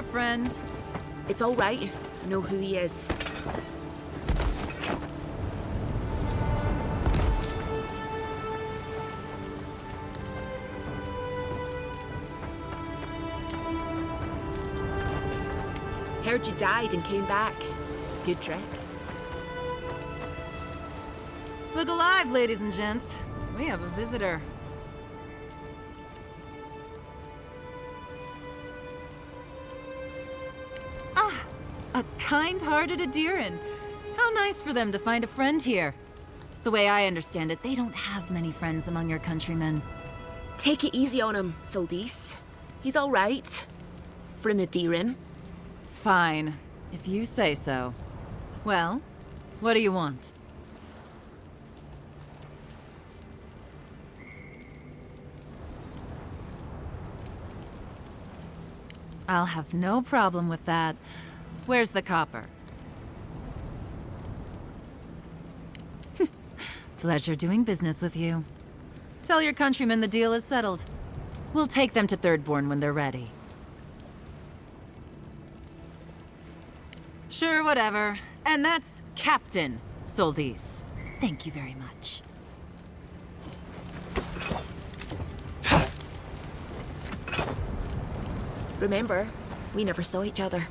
there, friend. It's all right. I know who he is. Heard you died and came back. Good trick. Look alive, ladies and gents. We have a visitor. Ah, a kind-hearted Adiran. How nice for them to find a friend here. The way I understand it, they don't have many friends among your countrymen. Take it easy on him, Soldis. He's all right. For an Adiran. Fine, if you say so. Well, what do you want? I'll have no problem with that. Where's the copper? Pleasure doing business with you. Tell your countrymen the deal is settled. We'll take them to Thirdborn when they're ready. Sure, whatever. And that's Captain Soldis. Thank you very much. Remember, we never saw each other.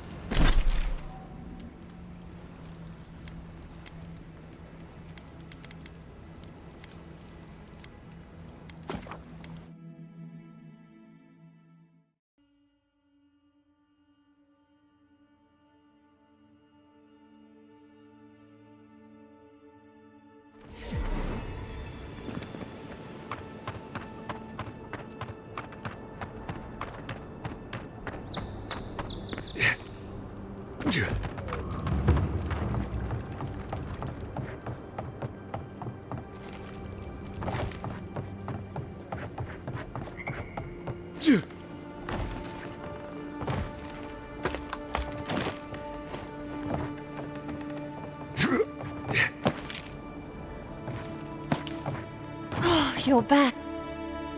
You're back.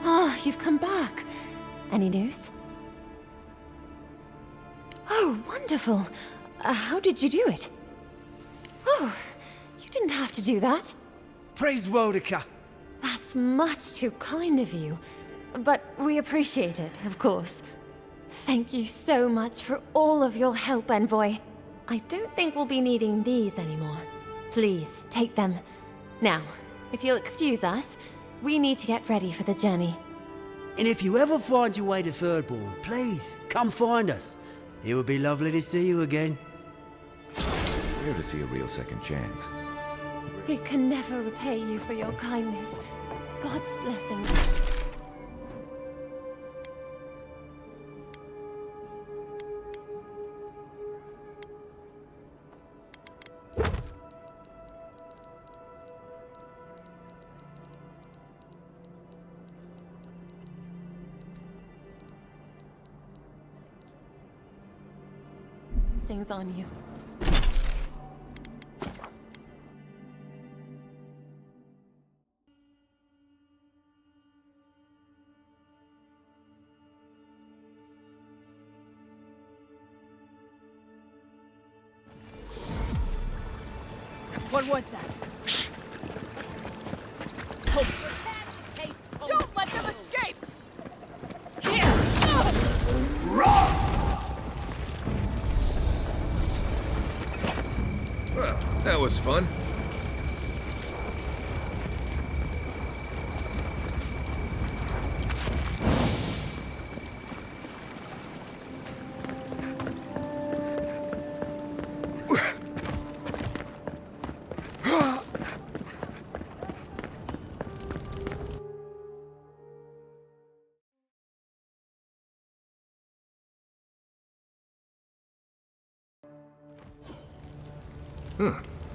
Ah, you've come back. Any news? Oh, wonderful. How did you do it? Oh, you didn't have to do that. Praise Rhode. That's much too kind of you. But we appreciate it, of course. Thank you so much for all of your help, Envoy. I don't think we'll be needing these anymore. Please, take them. Now, if you'll excuse us, we need to get ready for the journey. And if you ever find your way to Thirdborn, please, come find us. It would be lovely to see you again. It's rare to see a real second chance. We can never repay you for your kindness. God's blessing. Things on you. What was that? Don't let them escape! Well, that was fun.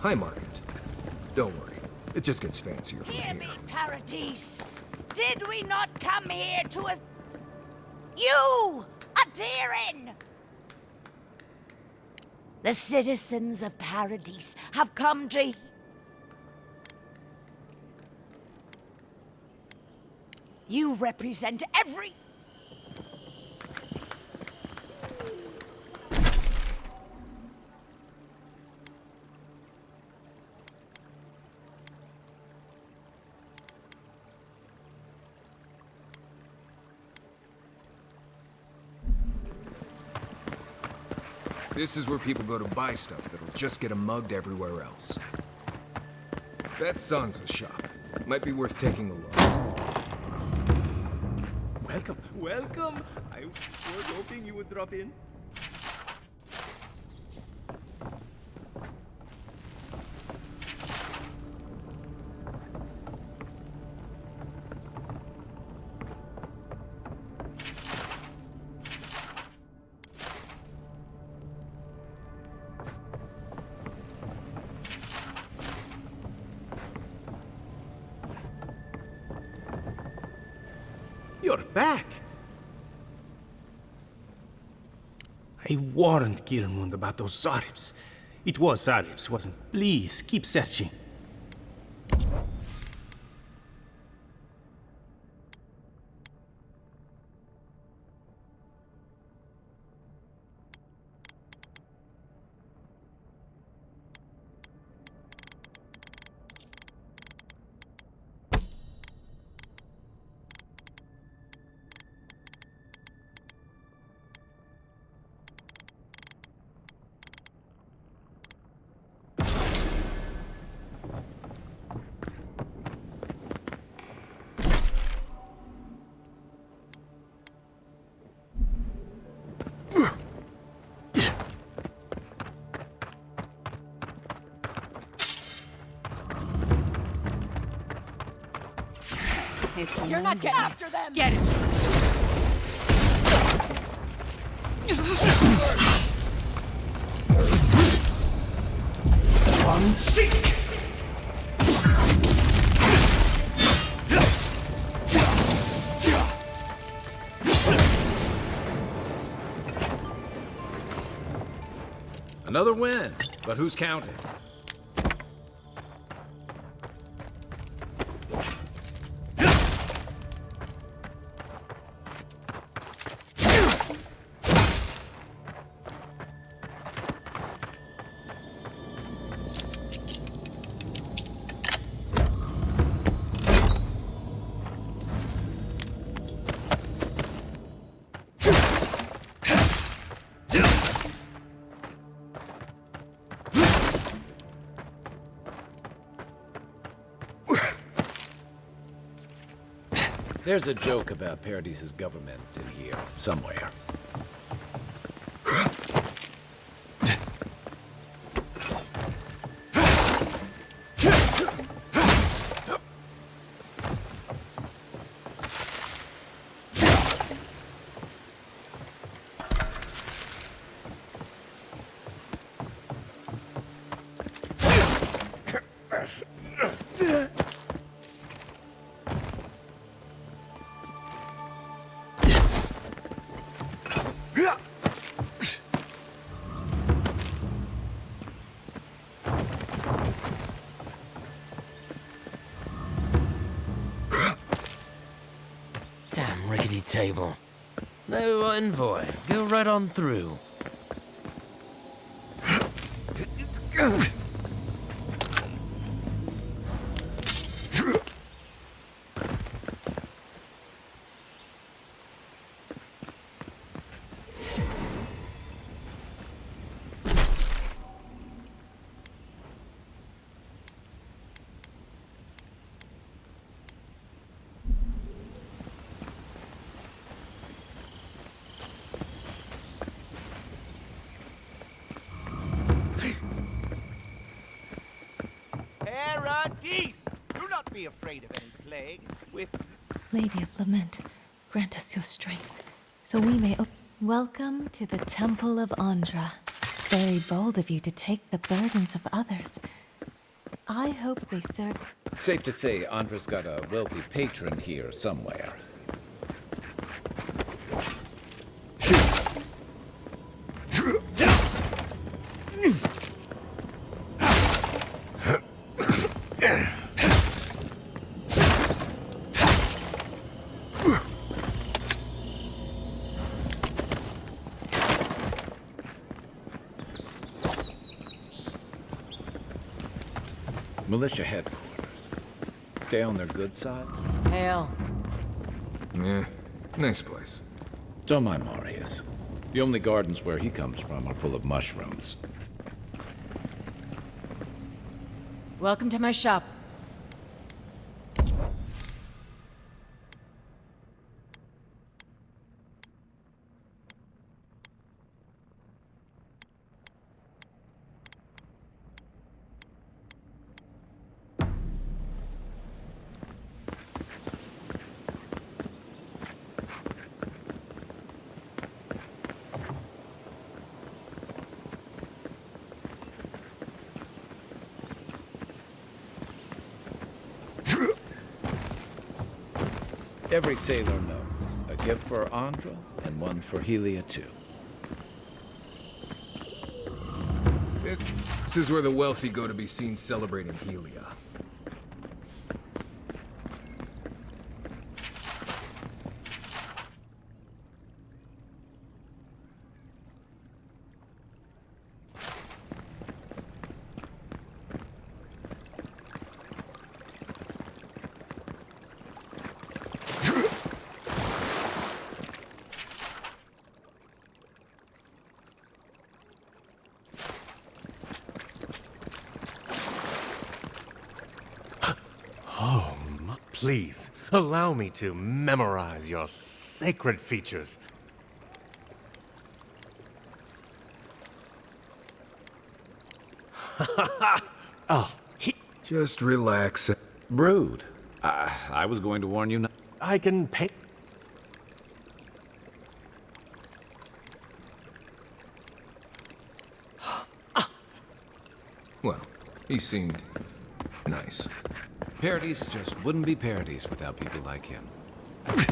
Hi, Margaret. Don't worry. It just gets fancier from Hear here. me, Paradise. Did we not come here to a... You! Adiran! The citizens of Paradise have come to... You represent every... This is where people go to buy stuff that'll just get 'em mugged everywhere else. That's Sansa's shop. Might be worth taking a look. Welcome, welcome. I was hoping you would drop in. You're back! I warned Kirmund about those Zaribs. It was Zaribs, wasn't it? Please, keep searching. You're not getting after them! Get it! Unseek! Another win, but who's counting? There's a joke about Paradis's government in here, somewhere. Damn rickety table. No envoy. Go right on through. Paradis! Do not be afraid of any plague. With Lady of Lament, grant us your strength, so we may Welcome to the Temple of Andra. Very bold of you to take the burdens of others. I hope they serve... safe to say, Andra's got a wealthy patron here somewhere. Militia headquarters. Stay on their good side? Hail. Yeah, nice place. Don't mind Marius. The only gardens where he comes from are full of mushrooms. Welcome to my shop. Every sailor knows. A gift for Andra and one for Helia too. This is where the wealthy go to be seen celebrating Helia. Please, allow me to memorize your sacred features. Oh, Just relax. Rude. I was going to warn you not. I can pay. Well, he seemed nice. Parodies just wouldn't be parodies without people like him. I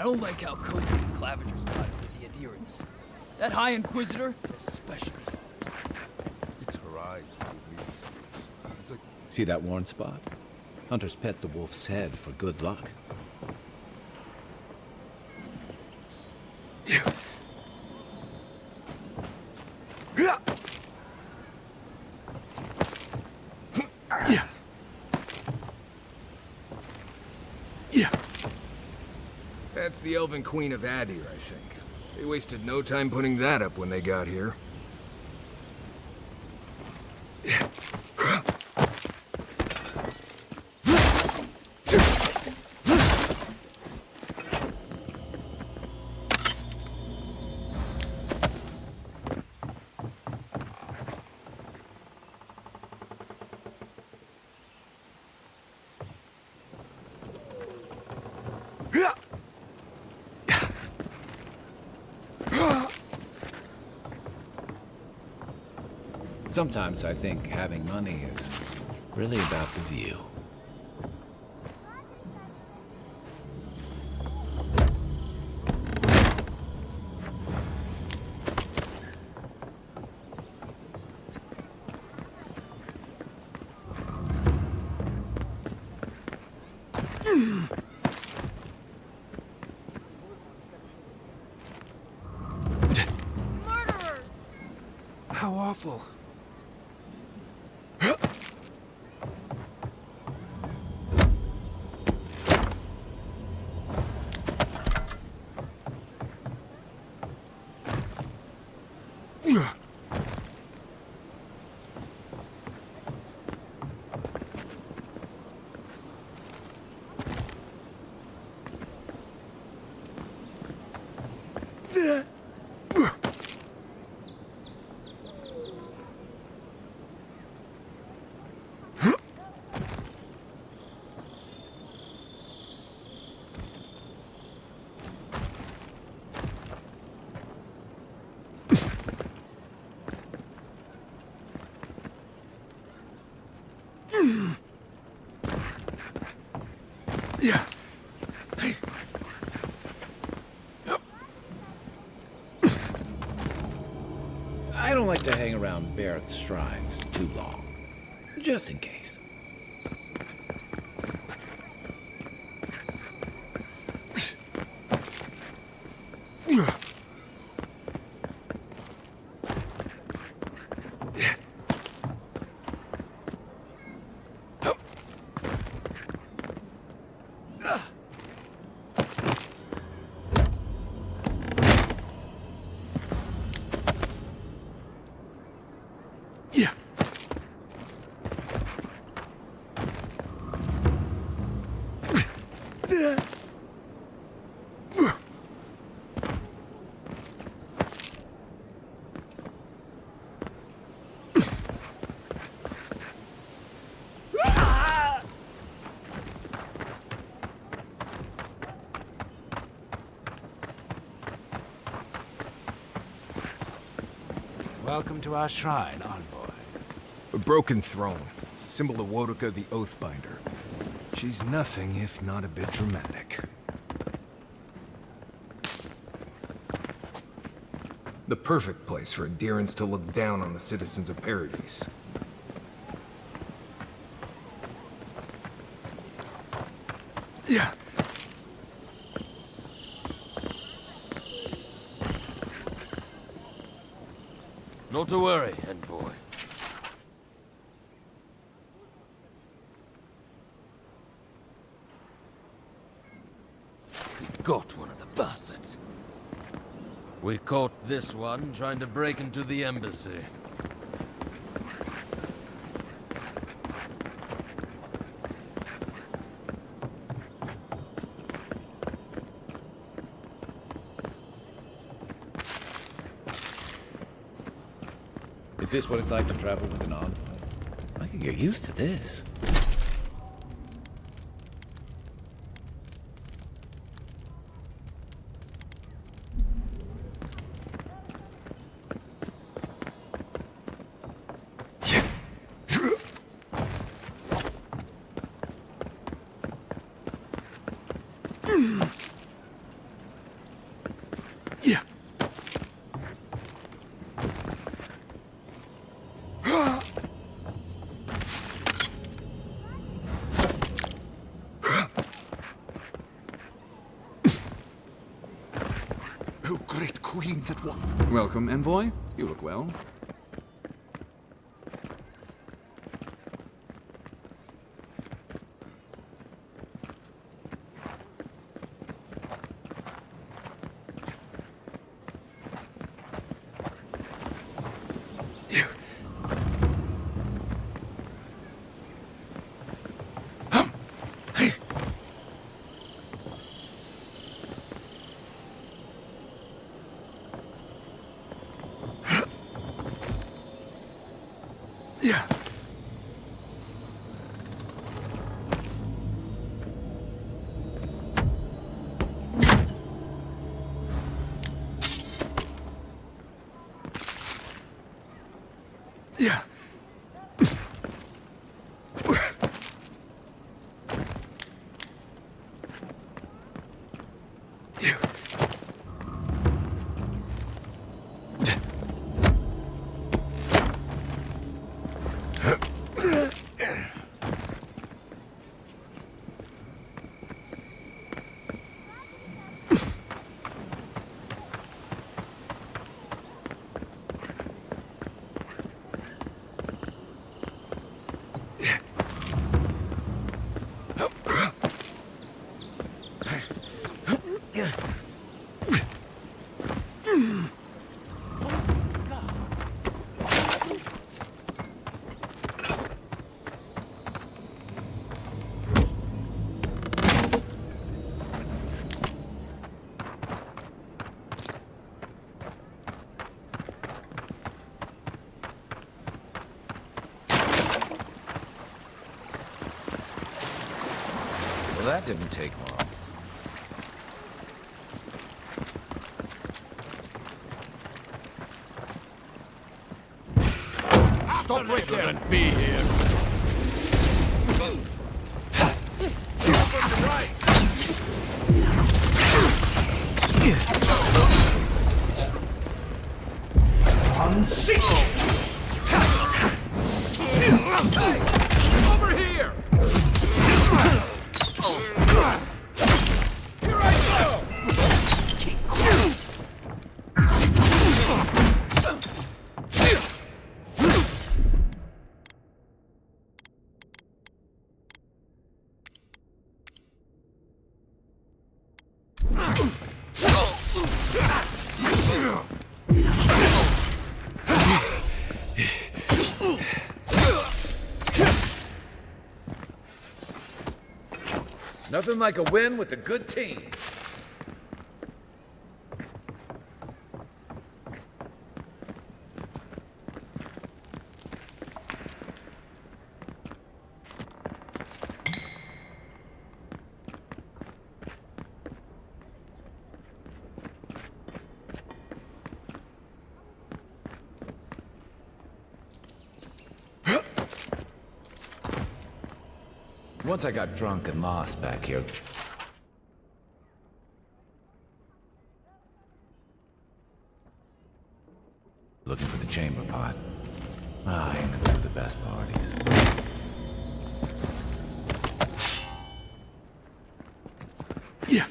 don't like how cozy the Clavigers got it with the adherents. That High Inquisitor, especially. It's her eyes for me. It's like... See that worn spot? Hunters pet the wolf's head for good luck. That's the Elven Queen of Adir, I think. They wasted no time putting that up when they got here. Sometimes I think having money is really about the view. Murderers! How awful. Yeah. I don't like to hang around Bareth's shrines too long, just in case. Welcome to our shrine, envoy. A broken throne. Symbol of Wodoka the Oathbinder. She's nothing if not a bit dramatic. The perfect place for adherents to look down on the citizens of Paradise. Yeah. Not to worry, envoy. We got one of the bastards. We caught this one trying to break into the embassy. Is this what it's like to travel with an envoy? I could get used to this. Great queen that won. Welcome, envoy. You look well. Yeah. Yeah. Well, that didn't take long. Stop right there! Shouldn't be here. On sick! Over here! Here I go! Nothing like a win with a good team. Once I got drunk and lost back here. Looking for the chamber pot. Ah, I ain't gonna do the best parties. Yeah.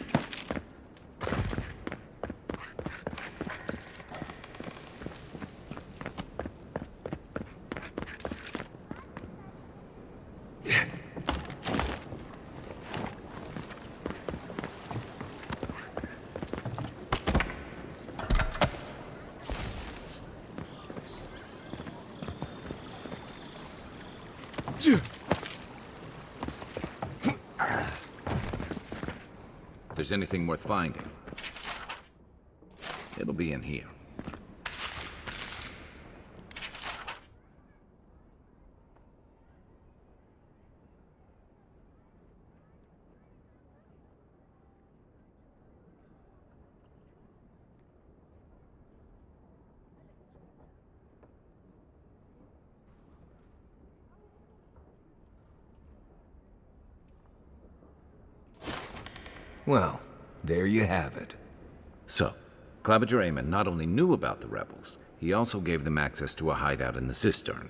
If there's anything worth finding, it'll be in here. Well, there you have it. So, Claviger Amon not only knew about the rebels, he also gave them access to a hideout in the cistern.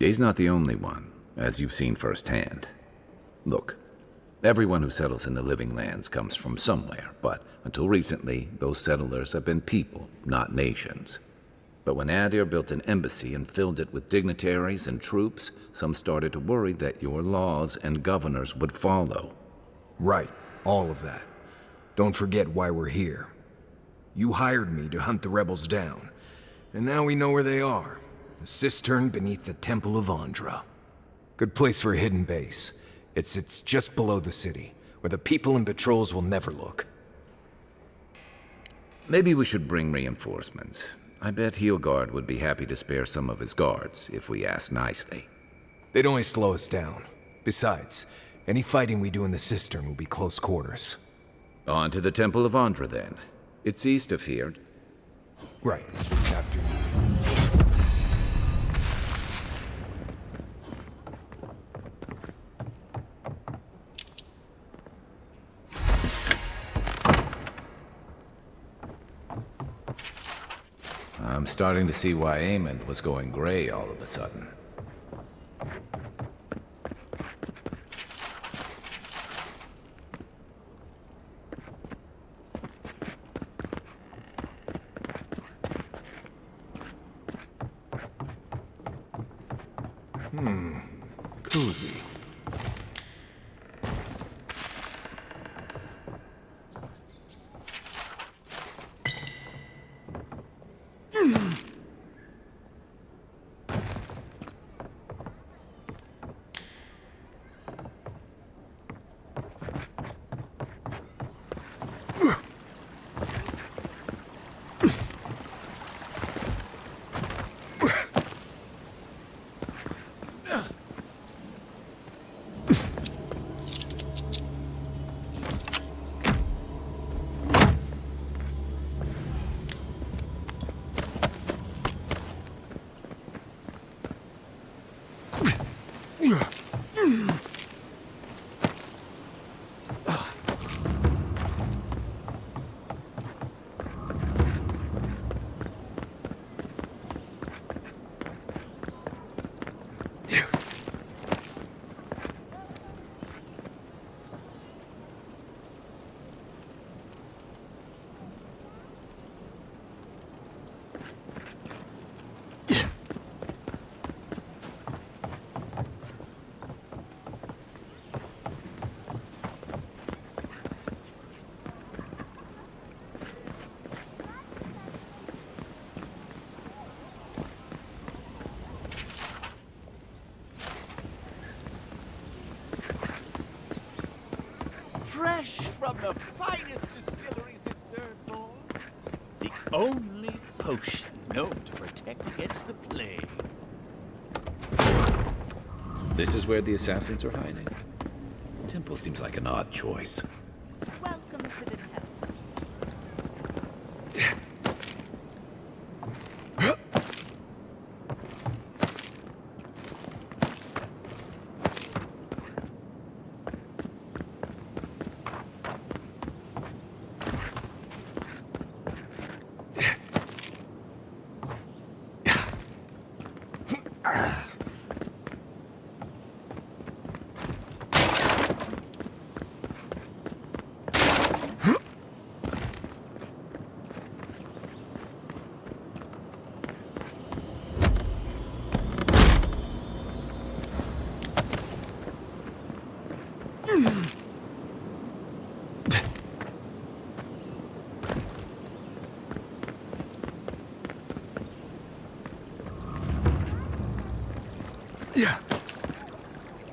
He's not the only one, as you've seen firsthand. Look, everyone who settles in the Living Lands comes from somewhere, but until recently, those settlers have been people, not nations. But when Adir built an embassy and filled it with dignitaries and troops, some started to worry that your laws and governors would follow. Right, all of that. Don't forget why we're here. You hired me to hunt the rebels down, and now we know where they are. A cistern beneath the Temple of Andra. Good place for a hidden base. It sits just below the city, where the people and patrols will never look. Maybe we should bring reinforcements. I bet Heelguard would be happy to spare some of his guards, if we ask nicely. They'd only slow us down. Besides, any fighting we do in the cistern will be close quarters. On to the Temple of Andra, then. It's east of here. Right. After... I'm starting to see why Amon was going gray all of a sudden. Cozy. fresh from the finest distilleries in Dirtball. The only potion known to protect against the plague. This is where the assassins are hiding. Temple seems like an odd choice. Welcome to the temple.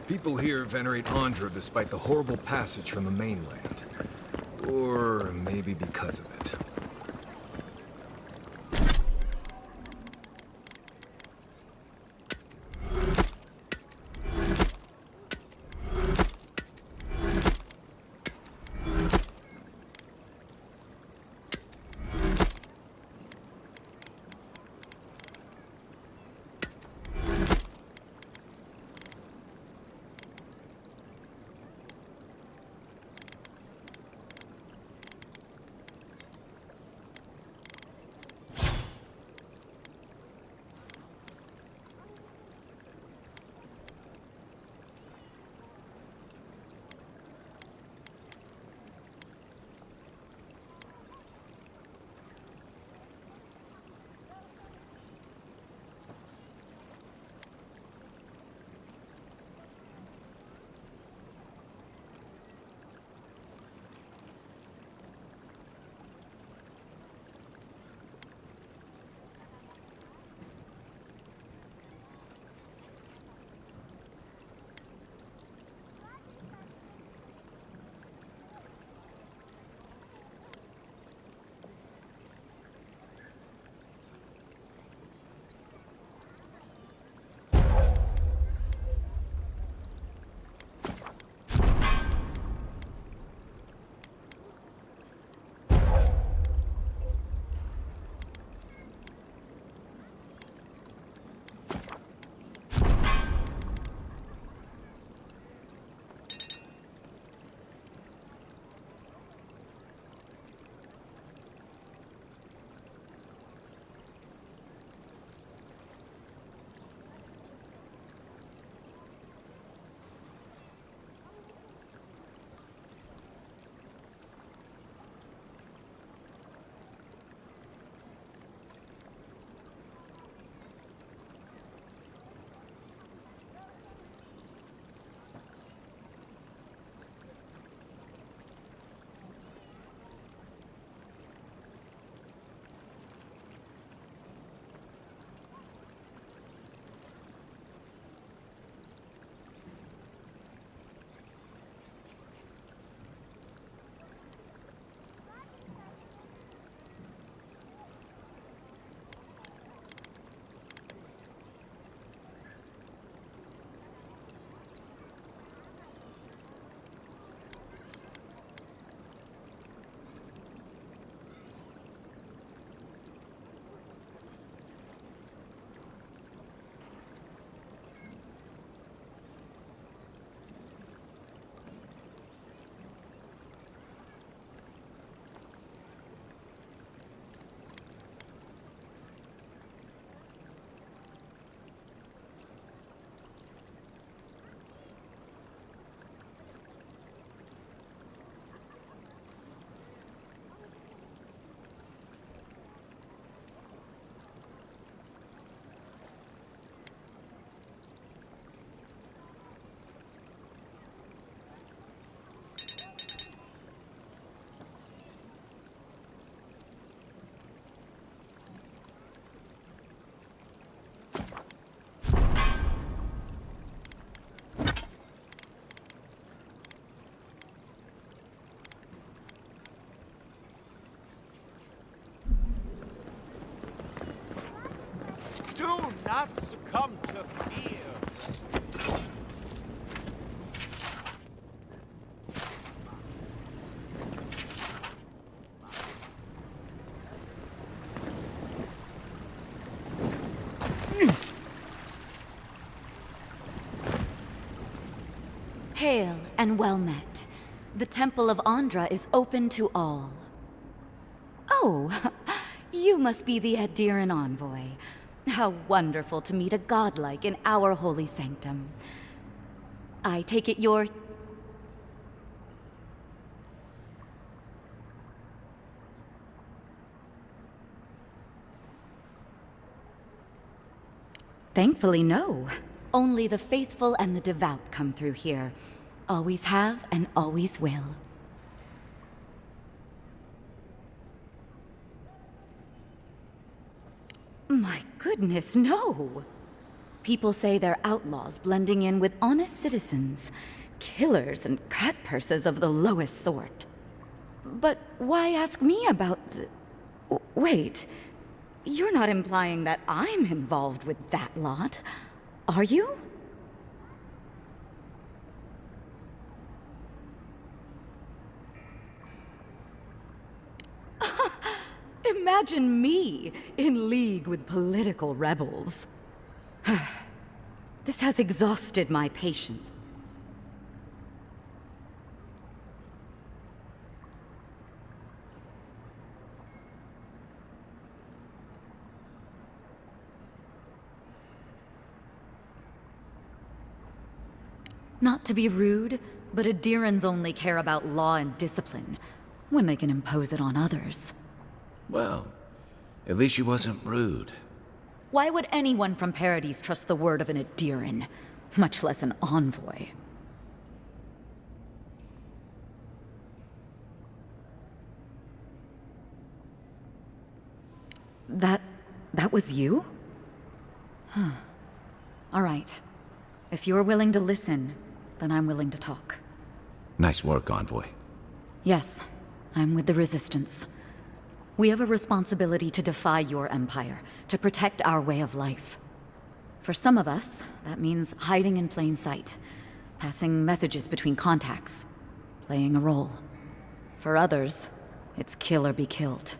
People here venerate Andra despite the horrible passage from the mainland. Or maybe because of it. not succumb to fear. Hail and well met. The Temple of Andra is open to all. Oh, you must be the Adiran envoy. How wonderful to meet a godlike in our holy sanctum. I take it you're... Thankfully, no. Only the faithful and the devout come through here. Always have and always will. My goodness, no! People say they're outlaws blending in with honest citizens. Killers and cut-purses of the lowest sort. But why ask me about the... Wait, you're not implying that I'm involved with that lot, are you? Imagine me in league with political rebels. This has exhausted my patience. Not to be rude, but Adirans only care about law and discipline when they can impose it on others. Well, at least she wasn't rude. Why would anyone from Paradise trust the word of an Adiran, much less an envoy? That was you? Huh. All right. If you're willing to listen, then I'm willing to talk. Nice work, Envoy. Yes, I'm with the Resistance. We have a responsibility to defy your empire, to protect our way of life. For some of us, that means hiding in plain sight, passing messages between contacts, playing a role. For others, it's kill or be killed.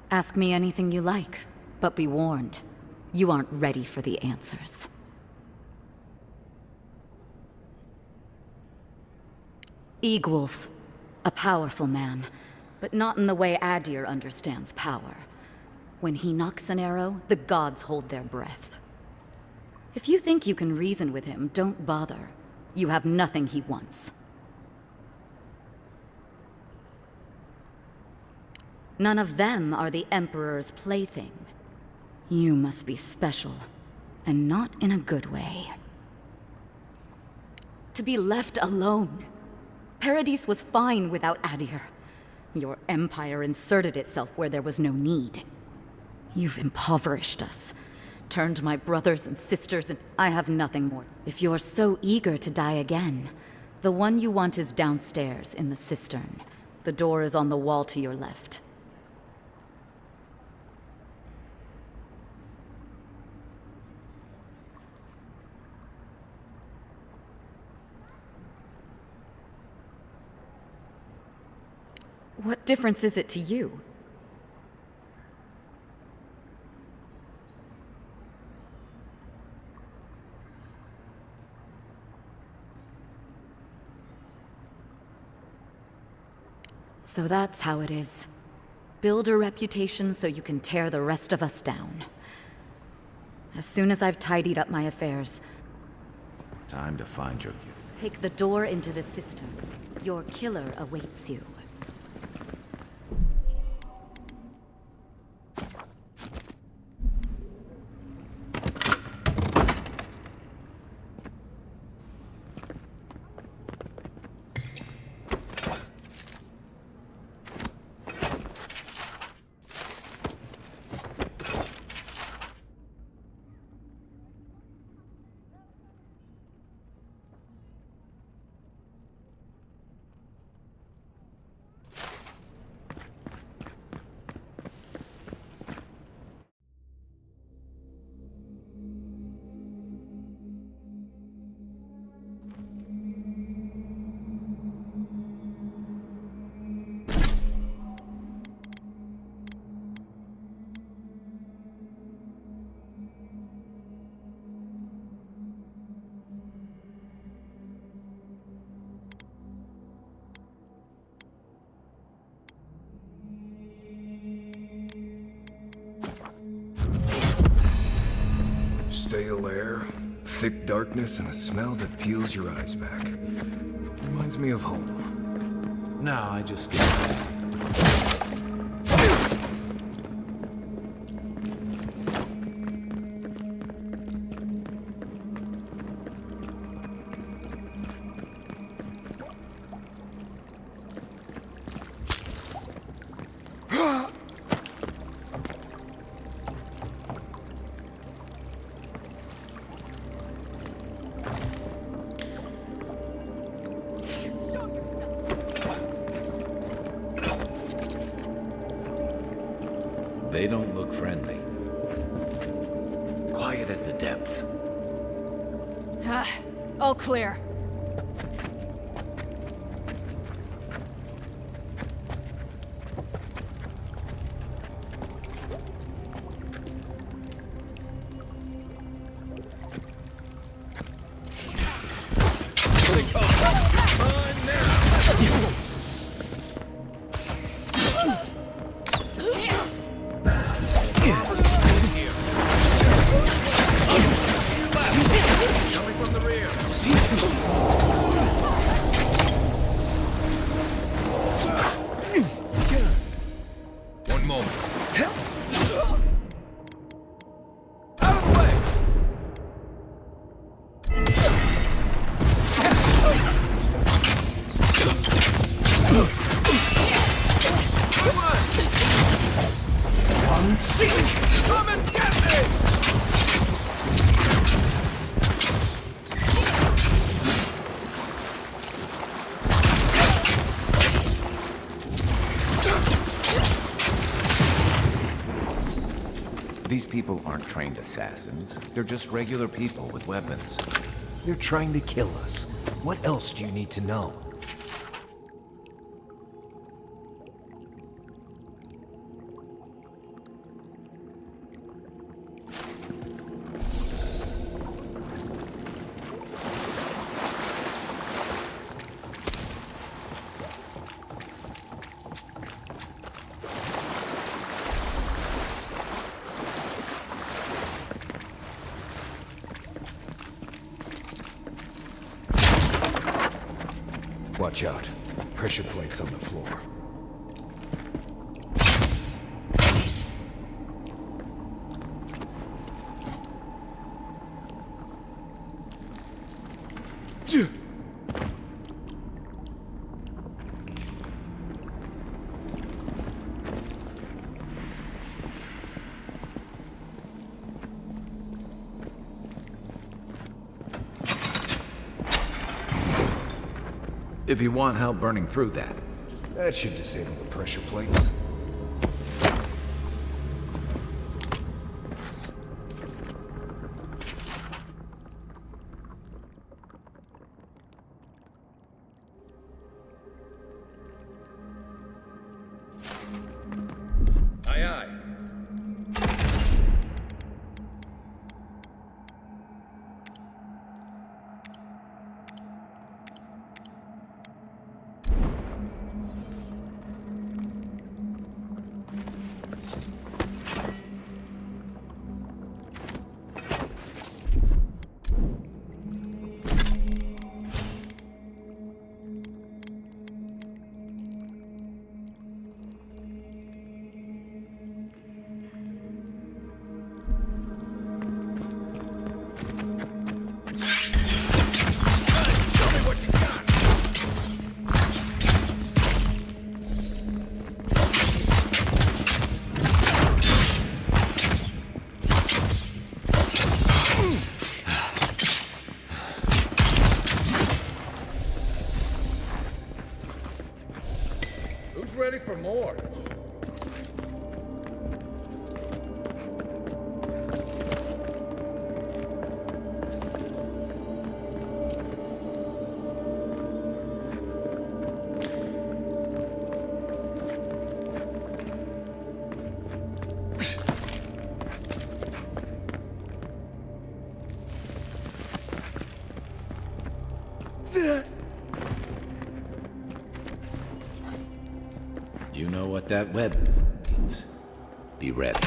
Ask me anything you like, but be warned, you aren't ready for the answers. Eagwolf, a powerful man, but not in the way Adir understands power. When he knocks an arrow, the gods hold their breath. If you think you can reason with him, don't bother. You have nothing he wants. None of them are the Emperor's plaything. You must be special, and not in a good way. To be left alone. Paradise was fine without Adir. Your empire inserted itself where there was no need. You've impoverished us, turned my brothers and sisters, and I have nothing more. If you're so eager to die again, the one you want is downstairs in the cistern. The door is on the wall to your left. What difference is it to you? So that's how it is. Build a reputation so you can tear the rest of us down. As soon as I've tidied up my affairs... Time to find your... Take the door into the cistern. Your killer awaits you. Stale air, thick darkness, and a smell that peels your eyes back. Reminds me of home. No, I just get They don't look friendly. Quiet as the depths. All clear. These people aren't trained assassins. They're just regular people with weapons. They're trying to kill us. What else do you need to know? Watch out. Pressure plates on the floor. If you want help burning through that. That should disable the pressure plates. Aye, aye. Ready for more. You know what that web means. Be ready.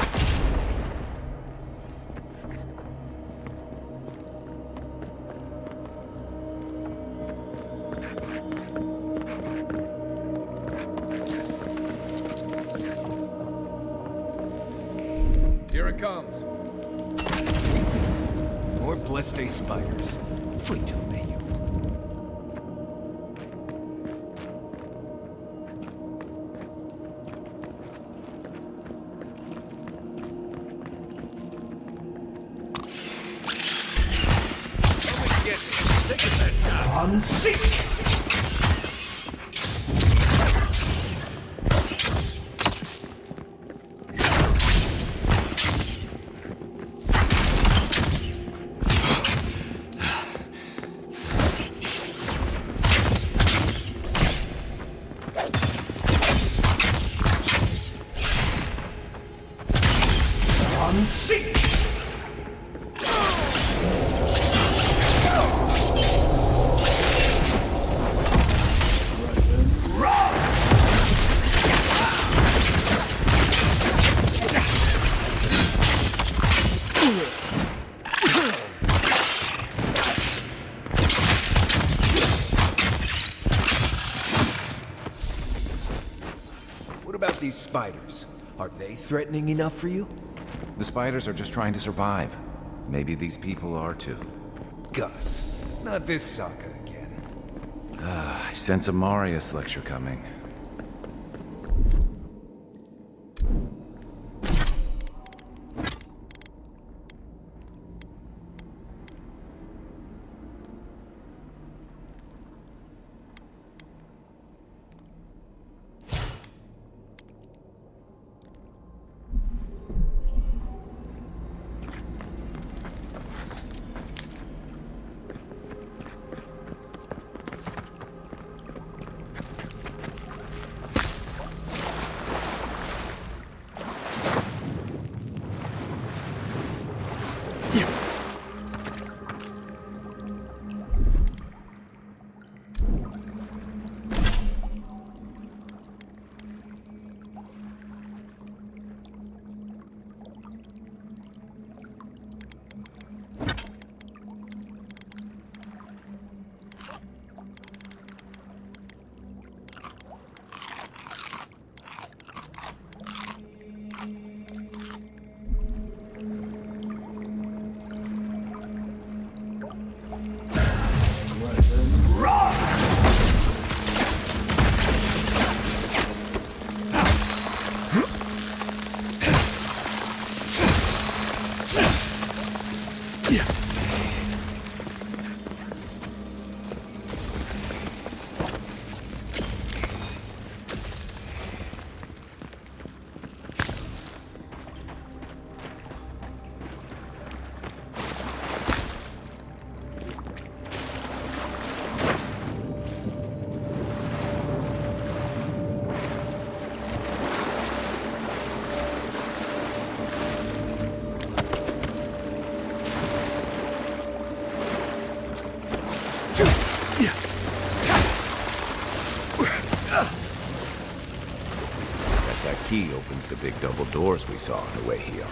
Here it comes. More blessed spiders. Fui-te ao meio. I'm sick! I'm sick! What about these spiders? Are they threatening enough for you? The spiders are just trying to survive. Maybe these people are too. Gus, not this saga again. I sense a Marius lecture coming. That key opens the big double doors we saw on the way here.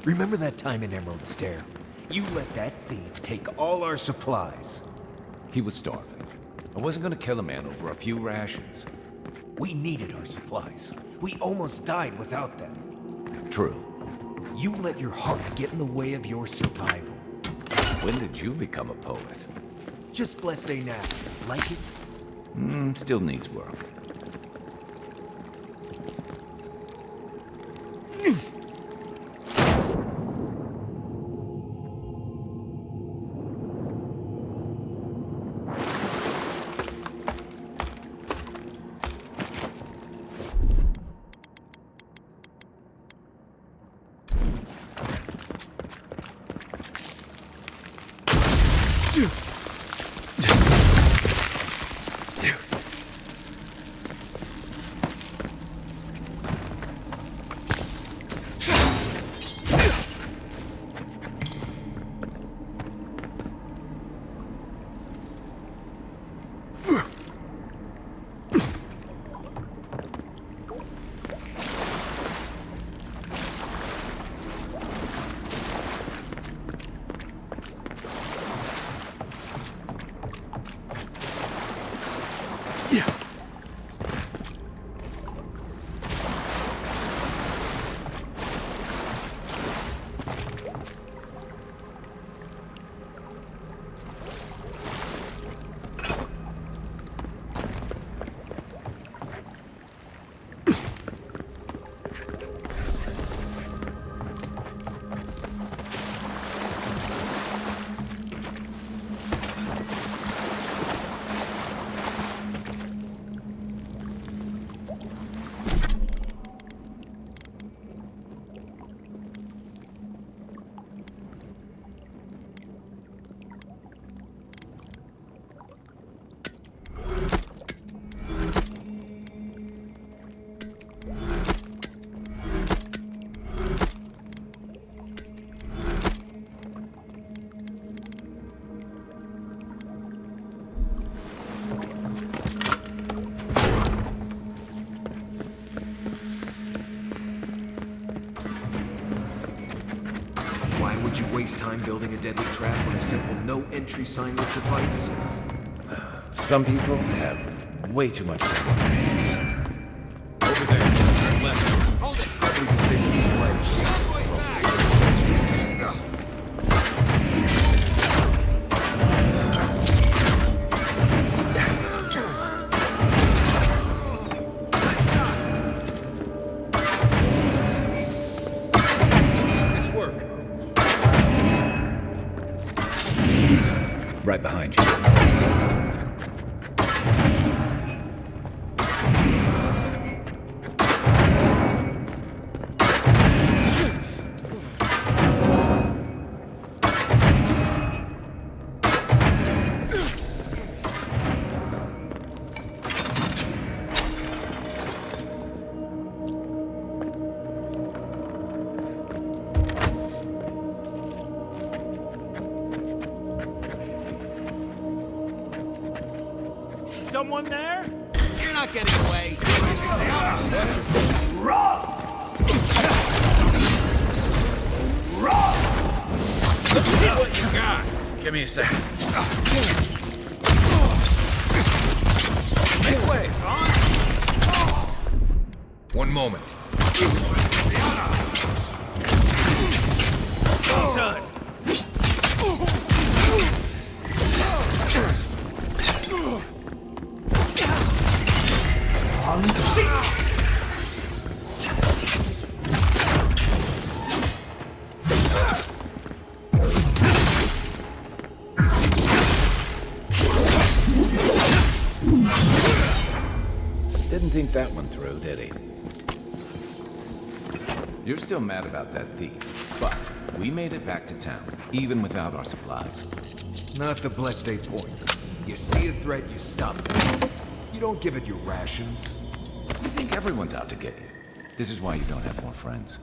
Remember that time in Emerald Stair? You let that thief take all our supplies. He was starving. I wasn't gonna kill a man over a few rations. We needed our supplies. We almost died without them. True. You let your heart get in the way of your survival. When did you become a poet? Just blessed day now. Like it? Still needs work. Would you waste time building a deadly trap when a simple no-entry sign would suffice? Some people have way too much time on their hands. Over there, left. Hold it! We can save this ledge. Right behind you. Someone there? You're not getting away. Let's see what you got. Give me a sec. Make way, One moment. Well done. Didn't think that one through, did he? You're still mad about that thief, but we made it back to town, even without our supplies. Not the blessed day point. You see a threat, you stop it. You don't give it your rations. You think everyone's out to get you. This is why you don't have more friends.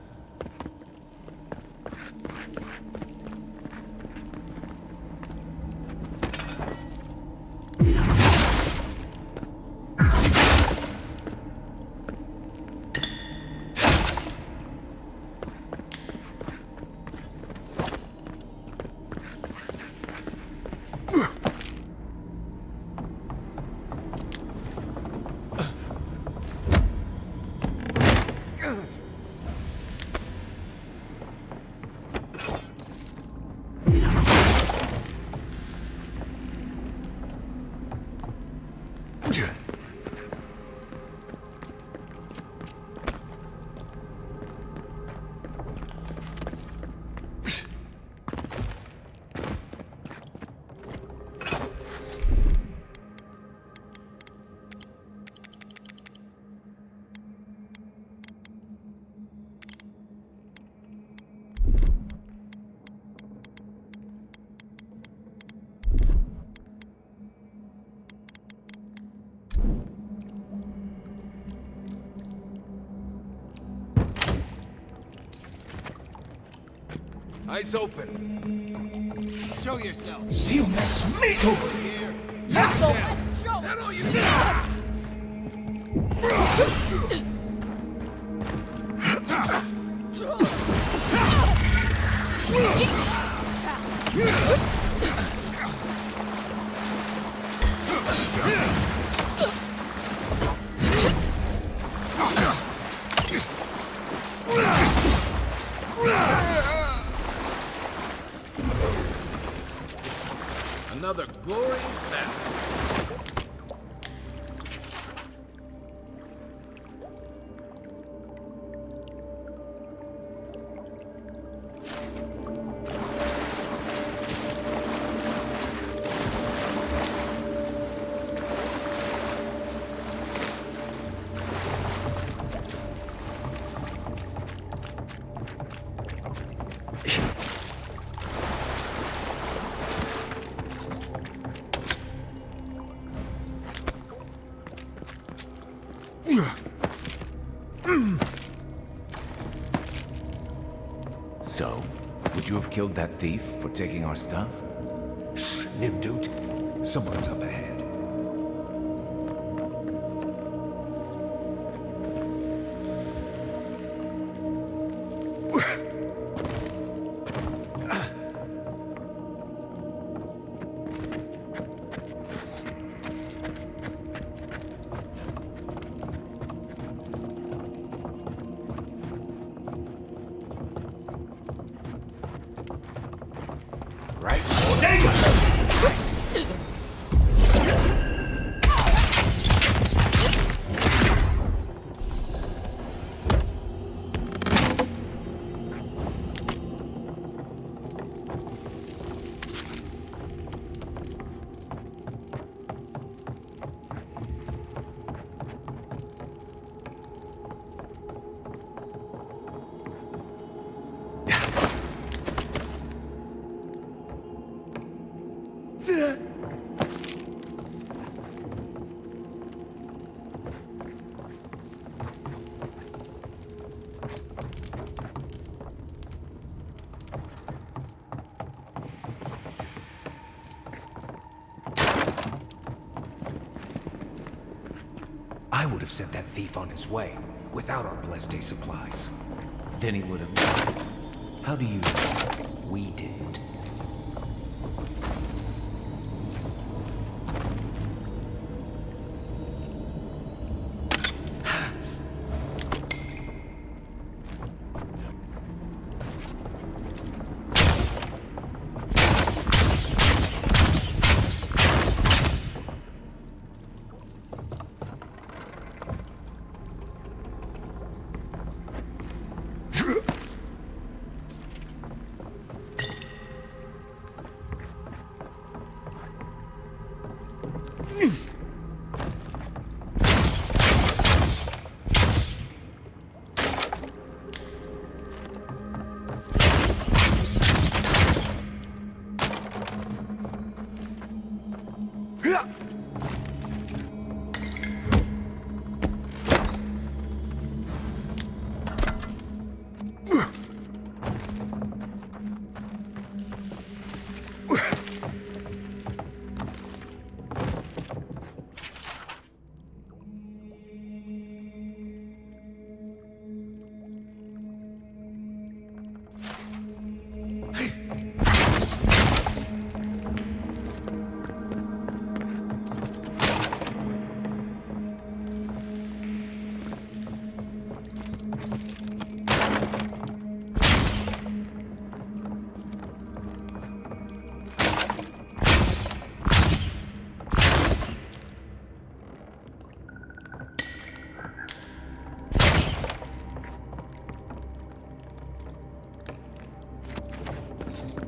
Eyes open. Show yourself. You mess me over Here. Is that all you got? Another glorious battle. So, would you have killed that thief for taking our stuff? Shh, Nim dude. Someone's up ahead. I would have sent that thief on his way, without our blessed day supplies. Then he would have died. How do you know? We didn't.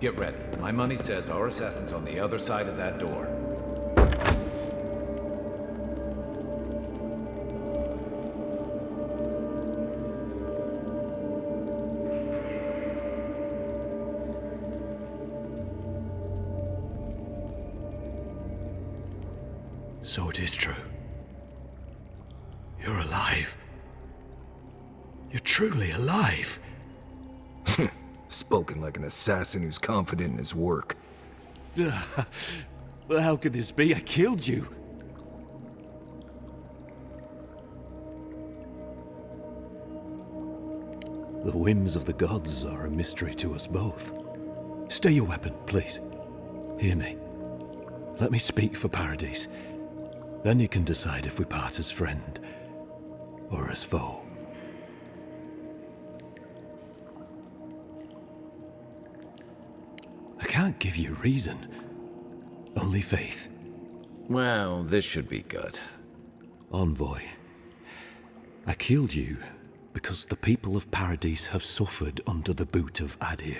Get ready. My money says our assassin's on the other side of that door. So it is true. You're alive. You're truly alive. spoken like an assassin who's confident in his work. Well, how could this be? I killed you. The whims of the gods are a mystery to us both. Stay your weapon, please. Hear me. Let me speak for Paradise. Then you can decide if we part as friend or as foe. I can't give you reason. Only faith. Well, this should be good. Envoy, I killed you because the people of Paradise have suffered under the boot of Adir.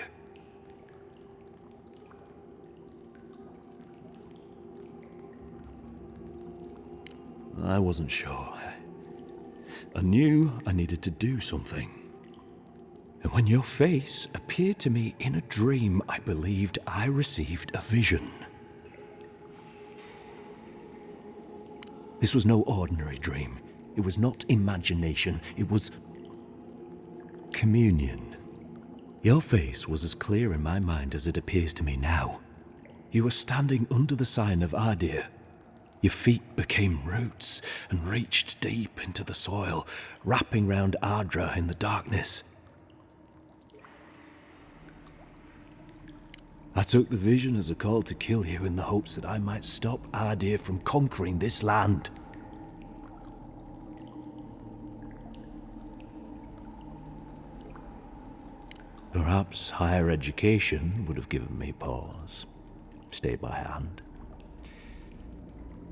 I wasn't sure. I knew I needed to do something. And when your face appeared to me in a dream, I believed I received a vision. This was no ordinary dream. It was not imagination. It was communion. Your face was as clear in my mind as it appears to me now. You were standing under the sign of Adir. Your feet became roots and reached deep into the soil, wrapping round Ardra in the darkness. I took the vision as a call to kill you in the hopes that I might stop Adir from conquering this land. Perhaps higher education would have given me pause. Stay by hand.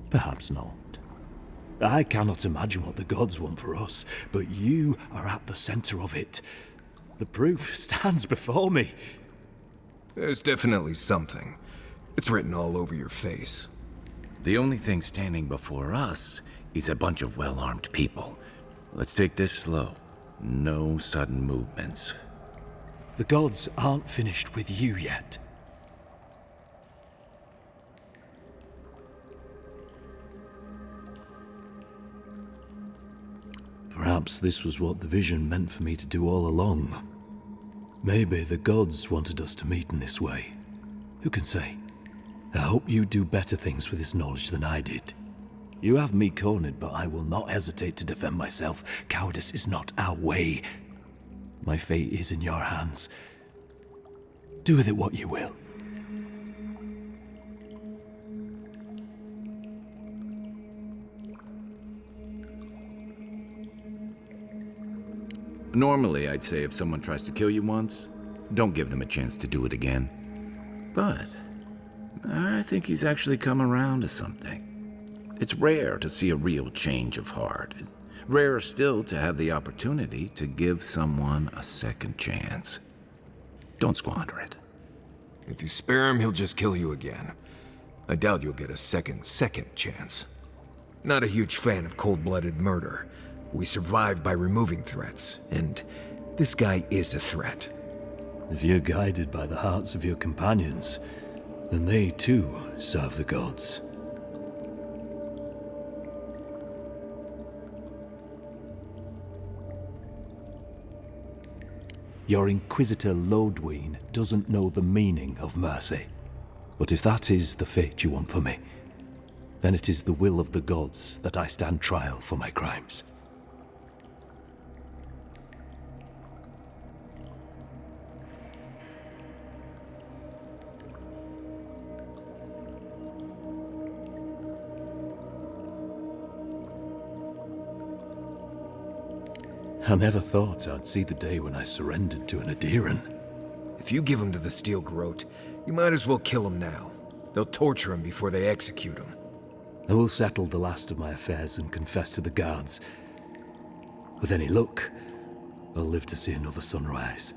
Perhaps not. I cannot imagine what the gods want for us, but you are at the center of it. The proof stands before me. There's definitely something. It's written all over your face. The only thing standing before us is a bunch of well-armed people. Let's take this slow. No sudden movements. The gods aren't finished with you yet. Perhaps this was what the vision meant for me to do all along. Maybe the gods wanted us to meet in this way. Who can say? I hope you do better things with this knowledge than I did. You have me cornered, but I will not hesitate to defend myself. Cowardice is not our way. My fate is in your hands. Do with it what you will. Normally, I'd say if someone tries to kill you once, don't give them a chance to do it again. But I think he's actually come around to something. It's rare to see a real change of heart. Rarer still to have the opportunity to give someone a second chance. Don't squander it. If you spare him, he'll just kill you again. I doubt you'll get a second chance. Not a huge fan of cold-blooded murder. We survive by removing threats, and this guy is a threat. If you're guided by the hearts of your companions, then they too serve the gods. Your Inquisitor Lodween doesn't know the meaning of mercy. But if that is the fate you want for me, then it is the will of the gods that I stand trial for my crimes. I never thought I'd see the day when I surrendered to an Adiran. If you give him to the Steel Garrote, you might as well kill him now. They'll torture him before they execute him. I will settle the last of my affairs and confess to the guards. With any luck, I'll live to see another sunrise.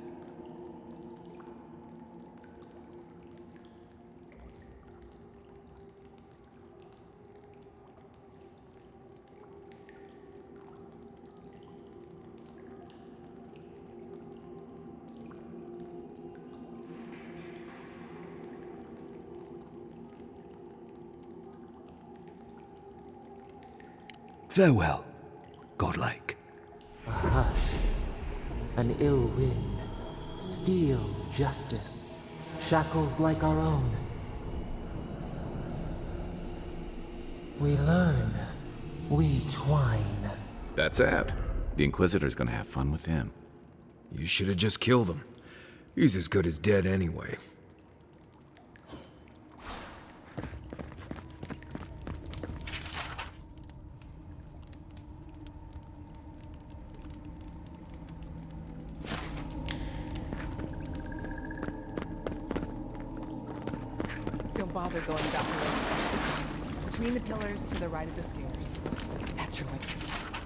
Farewell, godlike. A hush, an ill wind, steel justice, shackles like our own. We learn, we twine. That's Avowed. The Inquisitor's gonna have fun with him. You should have just killed him. He's as good as dead anyway. Don't bother going down the road. Between the pillars to the right of the stairs. That's your way.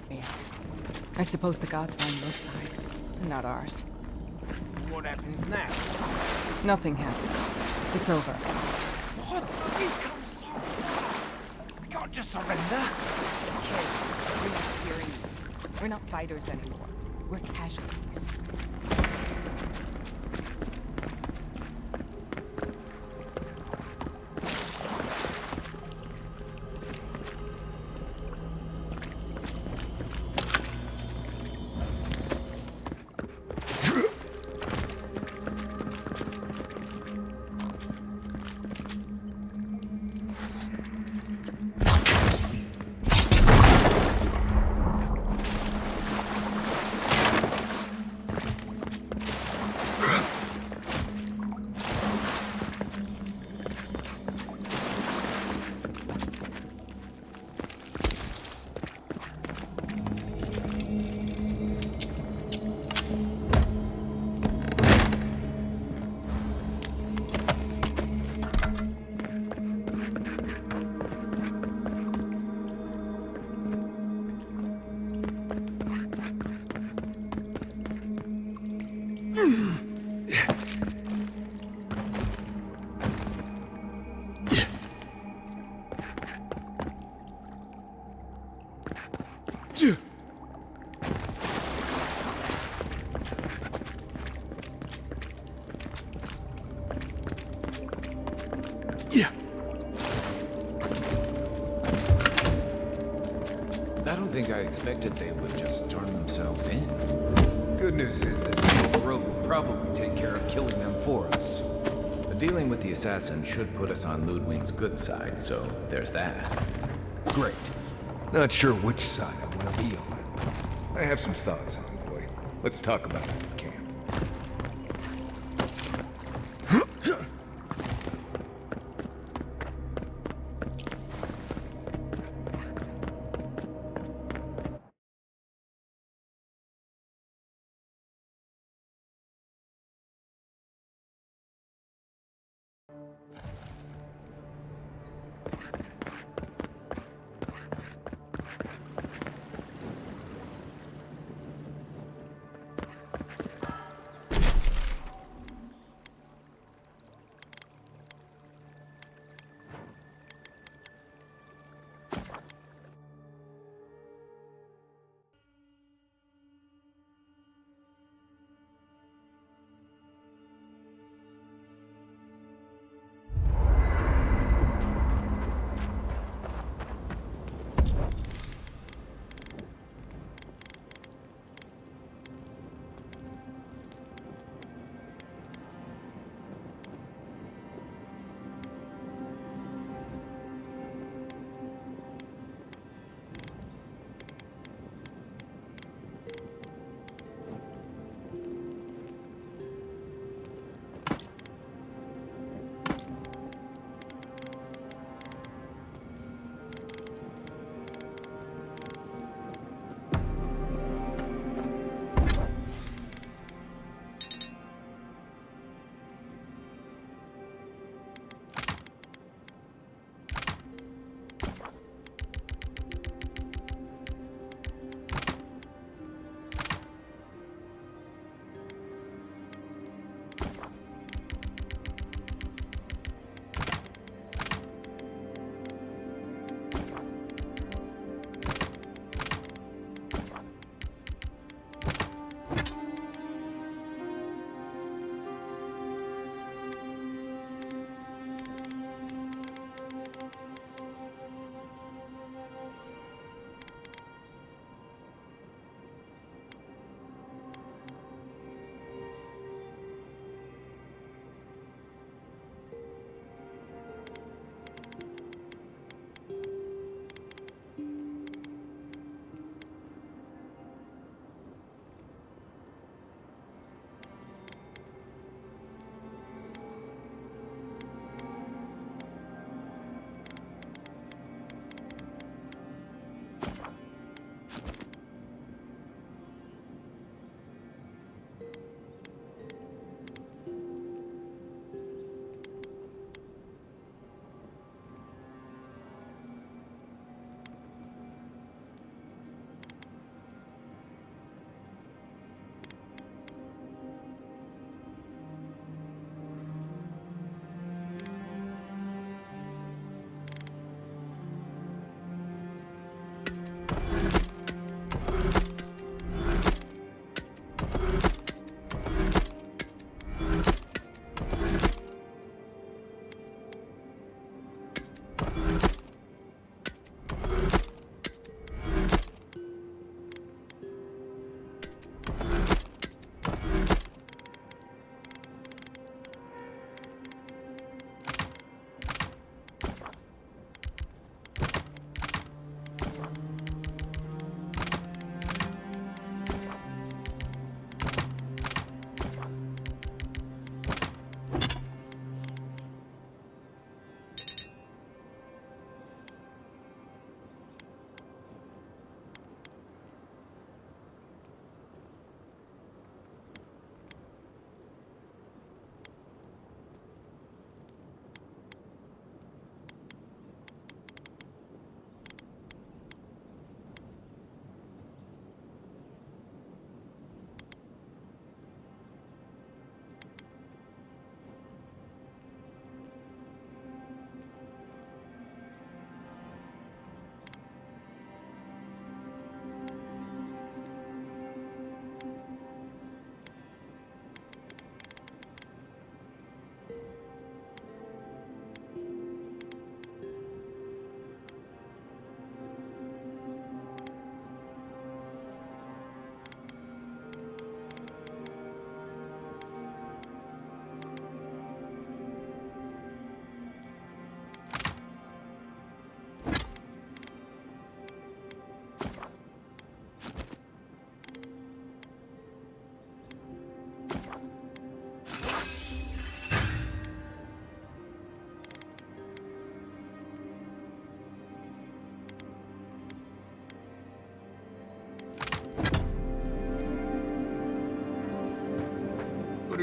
Yeah. I suppose the gods were on your side, not ours. What happens now? Nothing happens. It's over. What? We've come so far. We can't just surrender. Kid, we're not hearing you. We're not fighters anymore. We're casualties. I don't think I expected they would just turn themselves in. Good news is this Rhode will probably take care of killing them for us. Dealing with the assassin should put us on Ludwig's good side, so there's that. Great. Not sure which side I want to be on. I have some thoughts, Envoy. Let's talk about it in camp.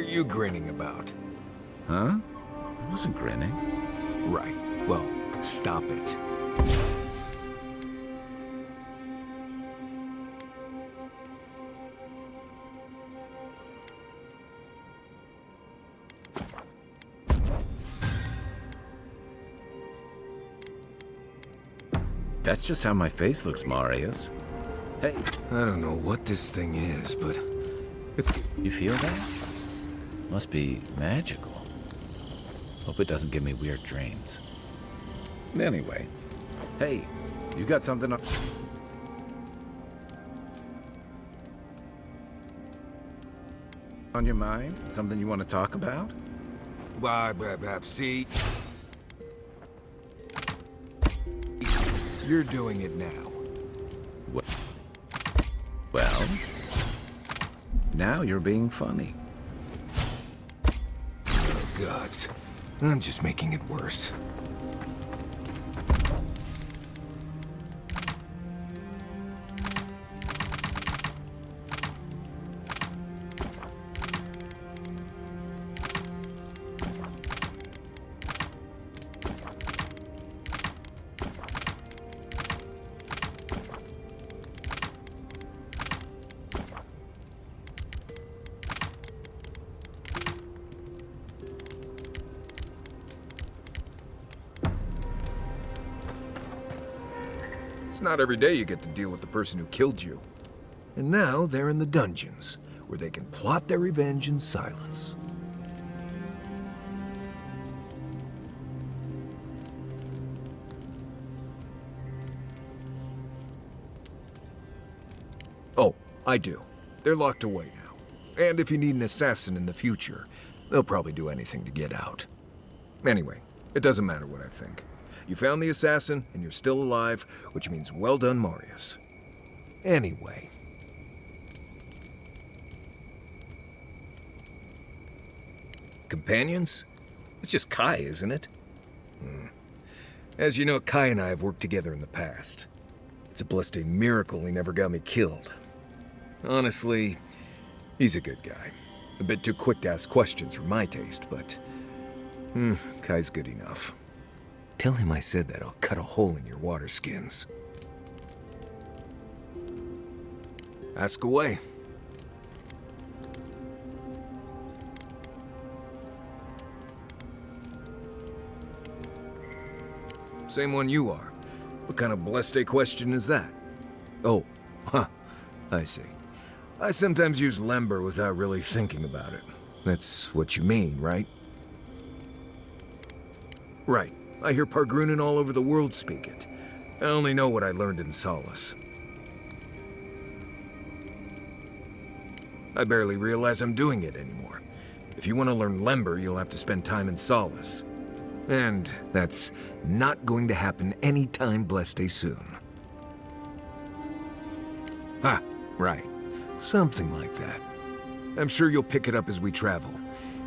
you grinning about? Huh? I wasn't grinning. Right. Well, stop it. That's just how my face looks, Marius. Hey. I don't know what this thing is, but it's... You feel that? Must be magical. Hope it doesn't give me weird dreams. Anyway. Hey, you got something on your mind? Something you want to talk about? See? You're doing it now. Well, now you're being funny. Oh, gods. I'm just making it worse. It's not every day you get to deal with the person who killed you. And now they're in the dungeons, where they can plot their revenge in silence. Oh, I do. They're locked away now. And if you need an assassin in the future, they'll probably do anything to get out. Anyway, it doesn't matter what I think. You found the assassin, and you're still alive, which means well done, Marius. Anyway. Companions? It's just Kai, isn't it? As you know, Kai and I have worked together in the past. It's a blessed miracle he never got me killed. Honestly, he's a good guy. A bit too quick to ask questions for my taste, but... Kai's good enough. Tell him I said that I'll cut a hole in your water skins. Ask away. Same one you are. What kind of blessed question is that? Oh, I see. I sometimes use lember without really thinking about it. That's what you mean, right? Right. I hear Pargrunen all over the world speak it. I only know what I learned in Solace. I barely realize I'm doing it anymore. If you want to learn lember, you'll have to spend time in Solace. And that's not going to happen anytime blessed soon. Right. Something like that. I'm sure you'll pick it up as we travel.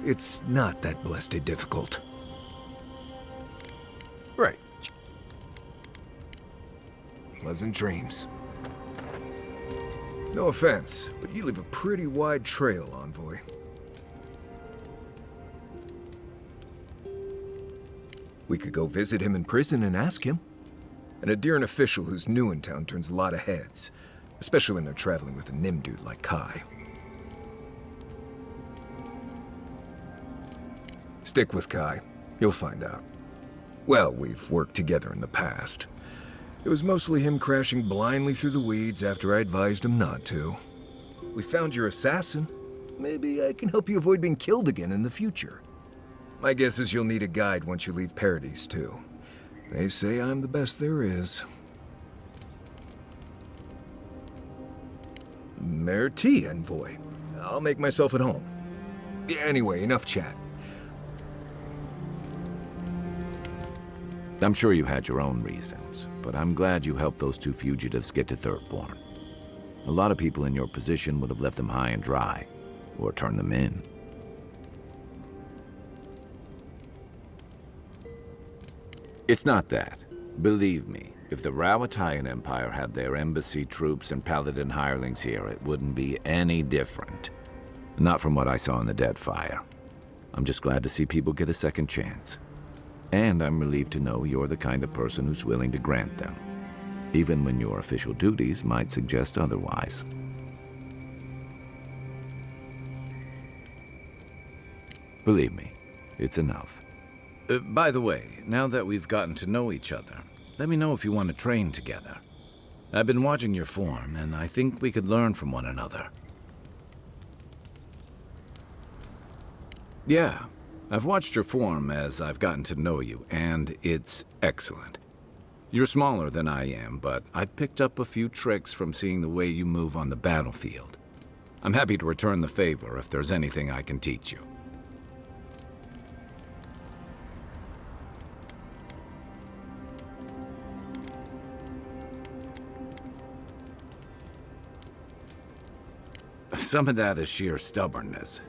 It's not that blessed difficult. Right. Pleasant dreams. No offense, but you leave a pretty wide trail, Envoy. We could go visit him in prison and ask him. An Adiran official who's new in town turns a lot of heads, especially when they're traveling with a Nim dude like Kai. Stick with Kai. You'll find out. Well, we've worked together in the past. It was mostly him crashing blindly through the weeds after I advised him not to. We found your assassin. Maybe I can help you avoid being killed again in the future. My guess is you'll need a guide once you leave Paradise, too. They say I'm the best there is. Merci, Envoy. I'll make myself at home. Anyway, enough chat. I'm sure you had your own reasons, but I'm glad you helped those two fugitives get to Thirdborn. A lot of people in your position would have left them high and dry, or turned them in. It's not that. Believe me, if the Rawatayan Empire had their embassy troops and paladin hirelings here, it wouldn't be any different. Not from what I saw in the Dead Fire. I'm just glad to see people get a second chance. And I'm relieved to know you're the kind of person who's willing to grant them, even when your official duties might suggest otherwise. Believe me, it's enough. By the way, now that we've gotten to know each other, let me know if you want to train together. I've been watching your form, and I think we could learn from one another. Yeah, I've watched your form as I've gotten to know you, and it's excellent. You're smaller than I am, but I've picked up a few tricks from seeing the way you move on the battlefield. I'm happy to return the favor if there's anything I can teach you. Some of that is sheer stubbornness,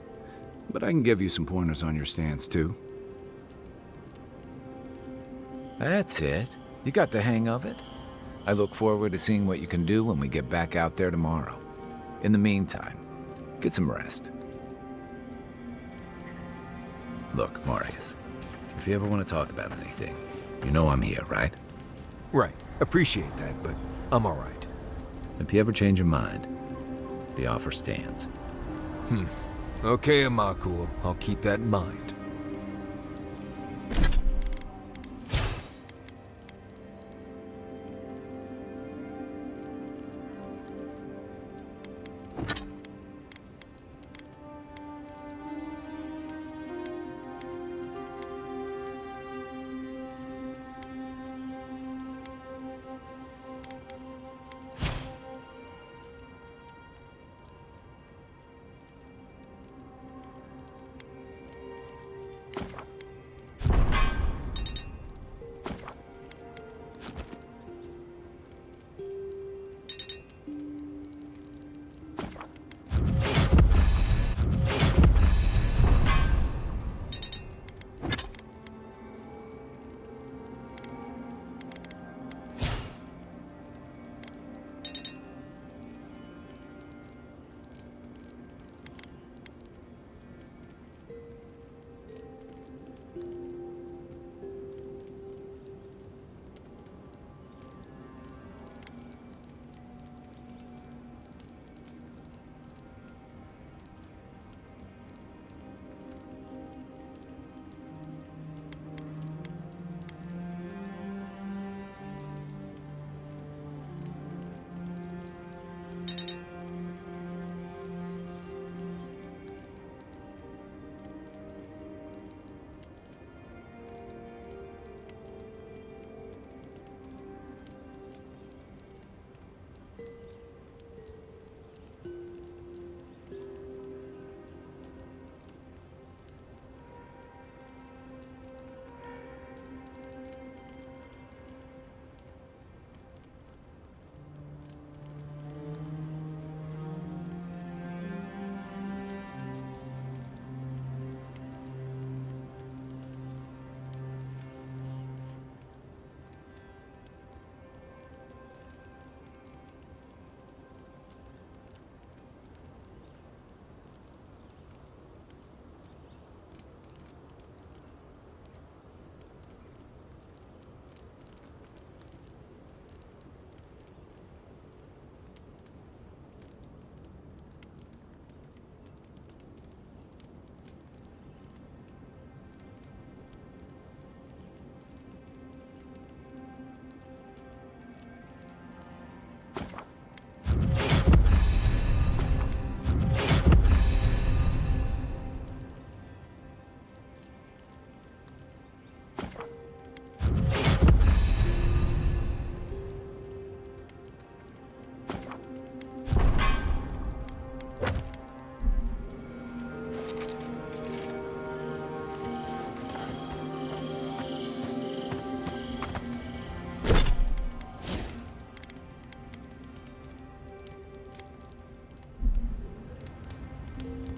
but I can give you some pointers on your stance, too. That's it. You got the hang of it. I look forward to seeing what you can do when we get back out there tomorrow. In the meantime, get some rest. Look, Marius, if you ever want to talk about anything, you know I'm here, right? Right. Appreciate that, but I'm all right. If you ever change your mind, the offer stands. Okay, Amaku. I'll keep that in mind.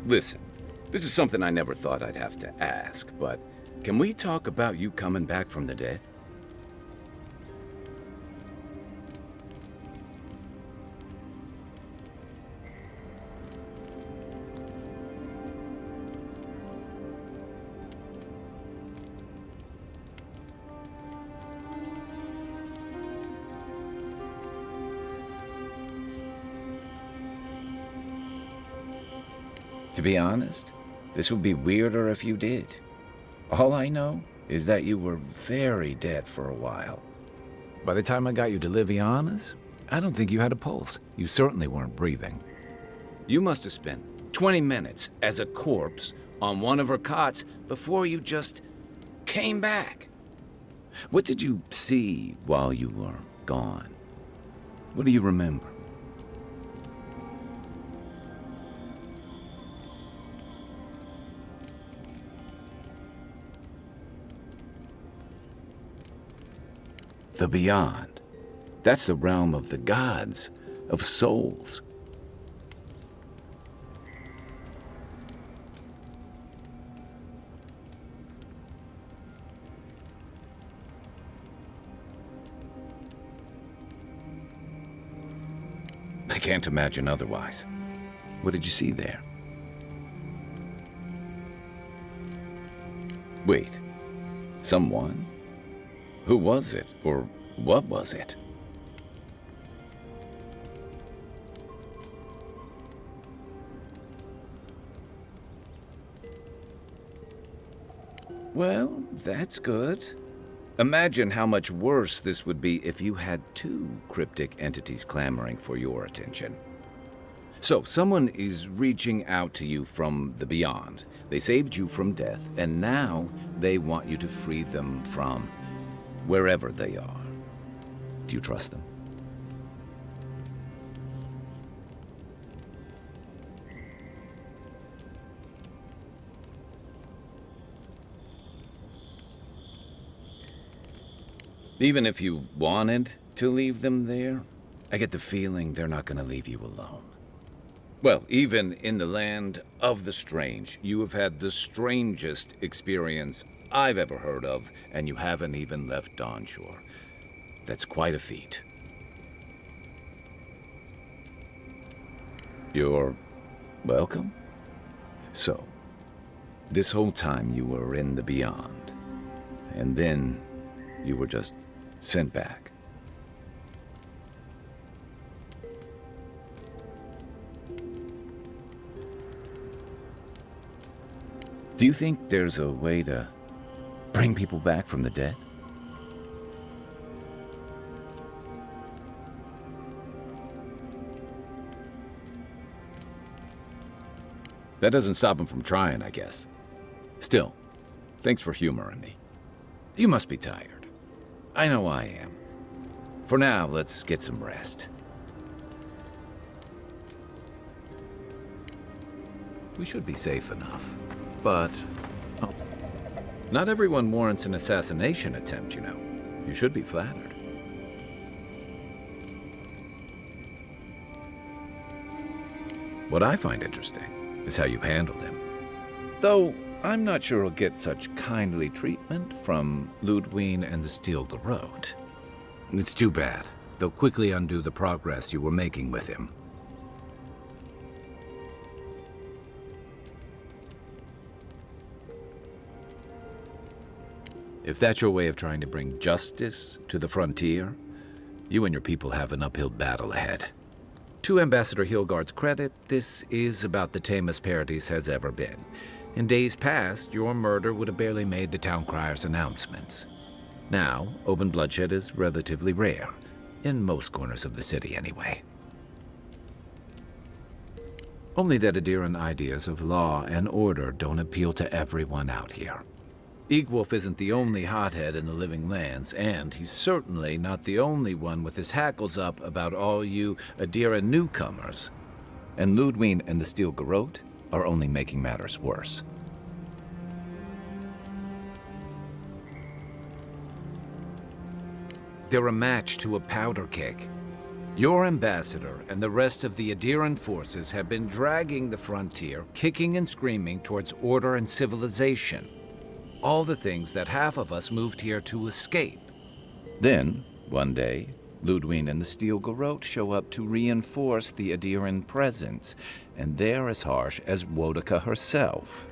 Listen, this is something I never thought I'd have to ask, but can we talk about you coming back from the dead? To be honest, this would be weirder if you did. All I know is that you were very dead for a while. By the time I got you to Liviana's, I don't think you had a pulse. You certainly weren't breathing. You must have spent 20 minutes as a corpse on one of her cots before you just came back. What did you see while you were gone? What do you remember? The beyond. That's the realm of the gods, of souls. I can't imagine otherwise. What did you see there? Wait. Someone? Who was it, or what was it? Well, that's good. Imagine how much worse this would be if you had two cryptic entities clamoring for your attention. So, someone is reaching out to you from the beyond. They saved you from death, and now they want you to free them from wherever they are. Do you trust them? Even if you wanted to leave them there, I get the feeling they're not going to leave you alone. Well, even in the land of the strange, you have had the strangest experience I've ever heard of, and you haven't even left Dawnshore. That's quite a feat. You're welcome. So, this whole time you were in the beyond, and then you were just sent back. Do you think there's a way to bring people back from the dead? That doesn't stop him from trying, I guess. Still, thanks for humoring me. You must be tired. I know I am. For now, let's get some rest. We should be safe enough, but not everyone warrants an assassination attempt, you know. You should be flattered. What I find interesting is how you handled him. Though I'm not sure he'll get such kindly treatment from Ludwig and the Steel Rhode. It's too bad. They'll quickly undo the progress you were making with him. If that's your way of trying to bring justice to the frontier, you and your people have an uphill battle ahead. To Ambassador Hilgard's credit, this is about the tamest Paradis has ever been. In days past, your murder would have barely made the town crier's announcements. Now, open bloodshed is relatively rare, in most corners of the city anyway. Only that Adiran ideas of law and order don't appeal to everyone out here. Eagwolf isn't the only hothead in the living lands, and he's certainly not the only one with his hackles up about all you Adiran newcomers. And Ludwig and the Steel Rhode are only making matters worse. They're a match to a powder keg. Your ambassador and the rest of the Adiran forces have been dragging the frontier, kicking and screaming towards order and civilization. All the things that half of us moved here to escape. Then, one day, Ludwig and the Steel Rhode show up to reinforce the Adiran presence, and they're as harsh as Wodika herself.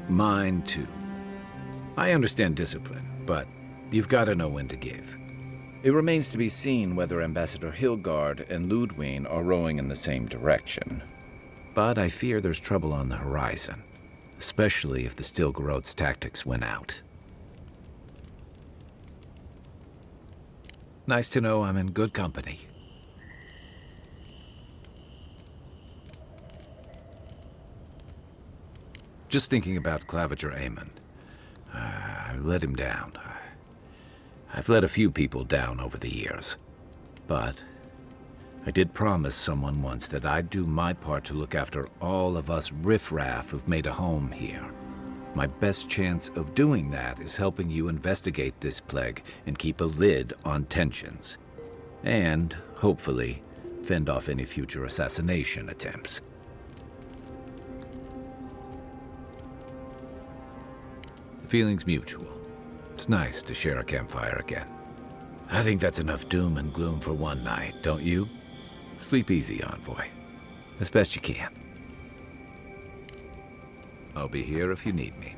Mine too. I understand discipline, but you've got to know when to give. It remains to be seen whether Ambassador Hilgard and Ludwine are rowing in the same direction. But I fear there's trouble on the horizon, especially if the Stilgarode's tactics win out. Nice to know I'm in good company. Just thinking about Claviger Amon. I let him down. I've let a few people down over the years. But I did promise someone once that I'd do my part to look after all of us riffraff who've made a home here. My best chance of doing that is helping you investigate this plague and keep a lid on tensions. And, hopefully, fend off any future assassination attempts. The feeling's mutual. It's nice to share a campfire again. I think that's enough doom and gloom for one night, don't you? Sleep easy, Envoy. As best you can. I'll be here if you need me.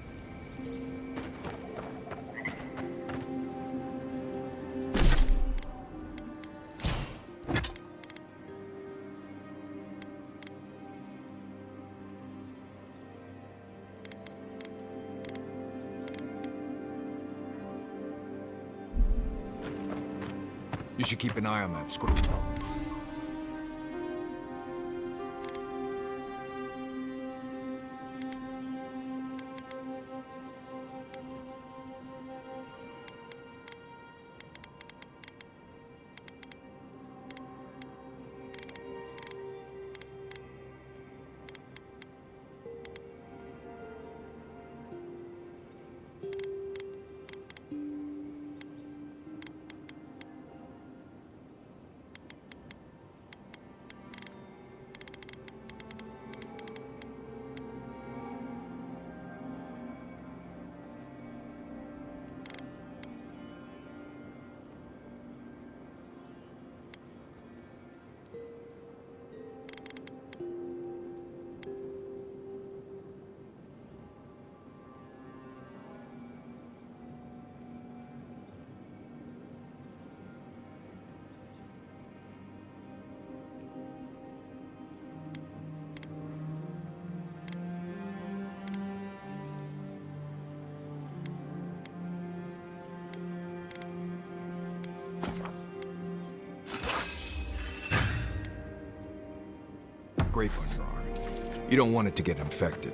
You should keep an eye on that scroll. Scrape on your arm. You don't want it to get infected.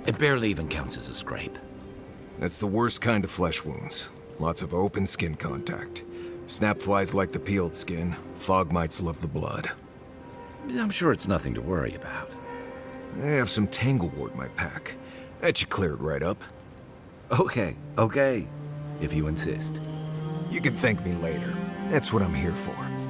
It barely even counts as a scrape. That's the worst kind of flesh wounds. Lots of open skin contact. Snapflies like the peeled skin. Fog mites love the blood. I'm sure it's nothing to worry about. I have some tanglewort in my pack. That should clear it right up. Okay. If you insist. You can thank me later. That's what I'm here for.